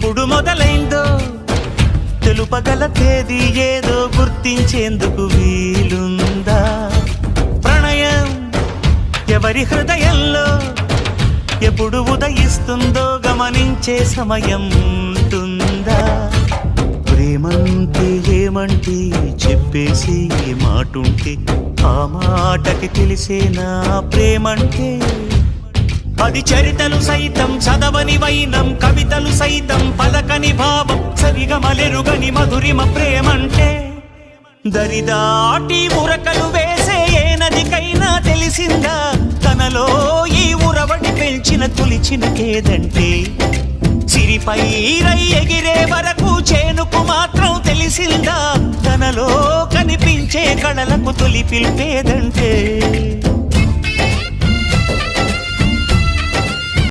ఎప్పుడు మొదలైందో తెలుపగల తేదీ ఏదో గుర్తించేందుకు వీలుందా? ప్రణయం ఎవరి హృదయంలో ఎప్పుడు ఉదయిస్తుందో గమనించే సమయం ఉంటుందా? ప్రేమంటే ఏమంటే చెప్పేసి మాటుంటే ఆ మాటకి తెలిసేనా ప్రేమంటే? అది చరితలు సైతం చదవని వైనం, కవితలు సైతం పలకని భావం, సరిగమలెరుగని మధురిమ ప్రేమంటే. దరిదాటి ఉరకలు వేసే ఏ నదికైనా తెలిసిందా తనలో ఈ ఉరవడి పెంచిన తొలిచిన కేదంటే? సిరిపై రై ఎగిరే వరకు చేనుకు మాత్రం తెలిసిందా తనలో కనిపించే కళలకు తొలి పిలిపేదంటే?